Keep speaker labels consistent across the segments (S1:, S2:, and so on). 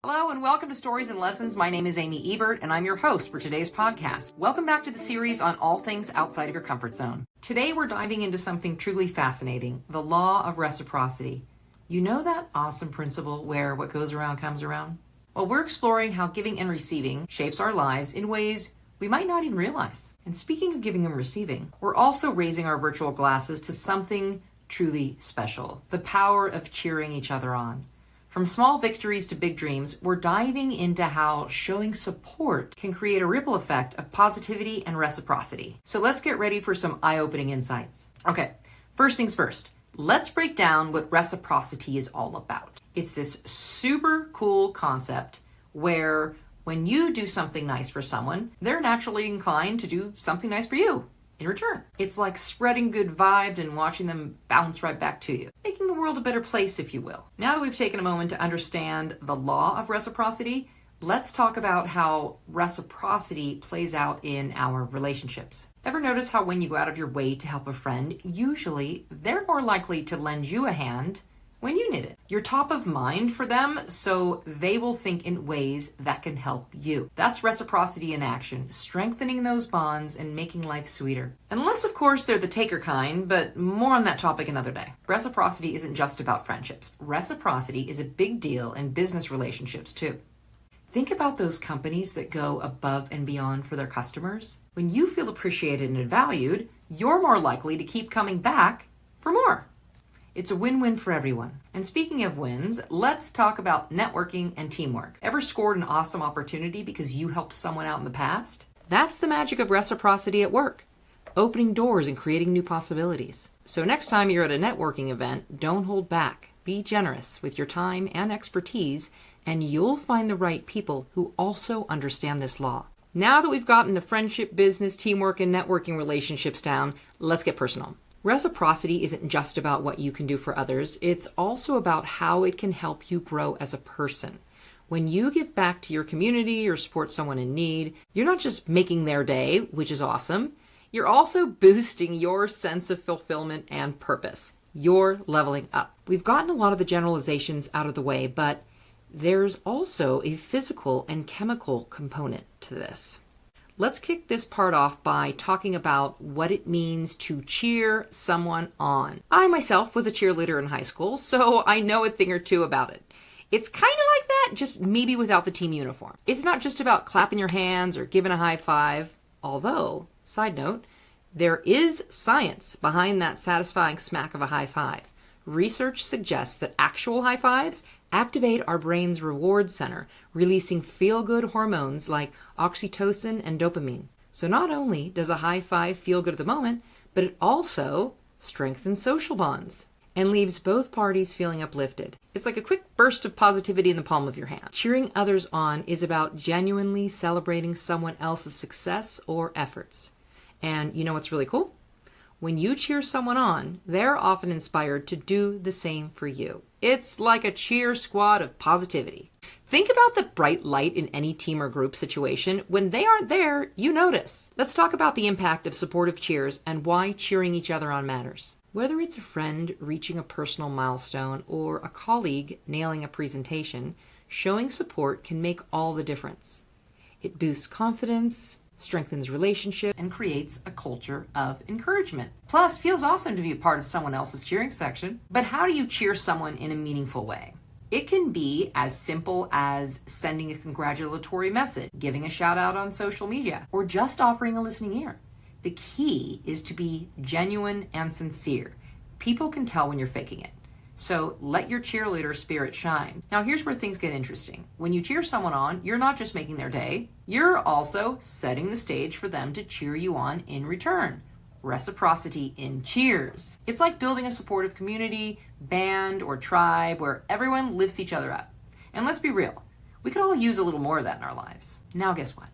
S1: Hello and welcome to Stories and Lessons. My name is Amy Ebert and I'm your host for today's podcast. Welcome back to the series on all things outside of your comfort zone. Today we're diving into something truly fascinating, the Law of Reciprocity. You know that awesome principle where what goes around comes around? Well, we're exploring how giving and receiving shapes our lives in ways we might not even realize. And speaking of giving and receiving, we're also raising our virtual glasses to something truly special, the power of cheering each other on. From small victories to big dreams, we're diving into how showing support can create a ripple effect of positivity and reciprocity. So let's get ready for some eye-opening insights. Okay, first things first, let's break down what reciprocity is all about. It's this super cool concept where when you do something nice for someone, they're naturally inclined to do something nice for you in return. It's like spreading good vibes and watching them bounce right back to you, making the world a better place, if you will. Now that we've taken a moment to understand the law of reciprocity, let's talk about how reciprocity plays out in our relationships. Ever notice how when you go out of your way to help a friend, usually they're more likely to lend you a hand when you need it? You're top of mind for them, so they will think in ways that can help you. That's reciprocity in action, strengthening those bonds and making life sweeter. Unless, of course, they're the taker kind, but more on that topic another day. Reciprocity isn't just about friendships. Reciprocity is a big deal in business relationships, too. Think about those companies that go above and beyond for their customers. When you feel appreciated and valued, you're more likely to keep coming back for more. It's a win-win for everyone. And speaking of wins, let's talk about networking and teamwork. Ever scored an awesome opportunity because you helped someone out in the past? That's the magic of reciprocity at work, opening doors and creating new possibilities. So next time you're at a networking event, don't hold back. Be generous with your time and expertise, and you'll find the right people who also understand this law. Now that we've gotten the friendship, business, teamwork, and networking relationships down, let's get personal. Reciprocity isn't just about what you can do for others, it's also about how it can help you grow as a person. When you give back to your community or support someone in need, you're not just making their day, which is awesome, you're also boosting your sense of fulfillment and purpose. You're leveling up. We've gotten a lot of the generalizations out of the way, but there's also a physical and chemical component to this. Let's kick this part off by talking about what it means to cheer someone on. I myself was a cheerleader in high school, so I know a thing or two about it. It's kind of like that, just maybe without the team uniform. It's not just about clapping your hands or giving a high five, although, side note, there is science behind that satisfying smack of a high five. Research suggests that actual high fives activate our brain's reward center, releasing feel-good hormones like oxytocin and dopamine. So not only does a high five feel good at the moment, but it also strengthens social bonds and leaves both parties feeling uplifted. It's like a quick burst of positivity in the palm of your hand. Cheering others on is about genuinely celebrating someone else's success or efforts. And you know what's really cool? When you cheer someone on, they're often inspired to do the same for you. It's like a cheer squad of positivity. Think about the bright light in any team or group situation. When they aren't there, you notice. Let's talk about the impact of supportive cheers and why cheering each other on matters. Whether it's a friend reaching a personal milestone or a colleague nailing a presentation, showing support can make all the difference. It boosts confidence, strengthens relationships, and creates a culture of encouragement. Plus, it feels awesome to be a part of someone else's cheering section. But how do you cheer someone in a meaningful way? It can be as simple as sending a congratulatory message, giving a shout out on social media, or just offering a listening ear. The key is to be genuine and sincere. People can tell when you're faking it. So let your cheerleader spirit shine. Now here's where things get interesting. When you cheer someone on, you're not just making their day, you're also setting the stage for them to cheer you on in return. Reciprocity in cheers. It's like building a supportive community, band, or tribe where everyone lifts each other up. And let's be real, we could all use a little more of that in our lives. Now guess what?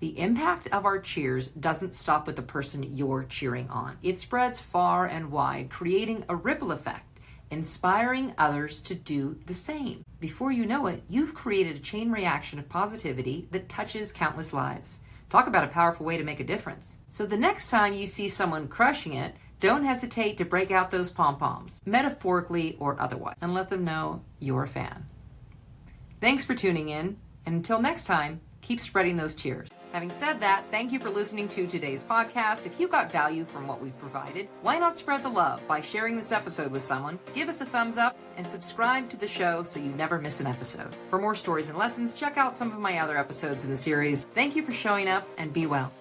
S1: The impact of our cheers doesn't stop with the person you're cheering on. It spreads far and wide, creating a ripple effect, inspiring others to do the same. Before you know it, you've created a chain reaction of positivity that touches countless lives. Talk about a powerful way to make a difference. So the next time you see someone crushing it, don't hesitate to break out those pom-poms, metaphorically or otherwise, and let them know you're a fan. Thanks for tuning in, and until next time, keep spreading those cheers. Having said that, thank you for listening to today's podcast. If you got value from what we've provided, why not spread the love by sharing this episode with someone, give us a thumbs up, and subscribe to the show so you never miss an episode. For more stories and lessons, check out some of my other episodes in the series. Thank you for showing up, and be well.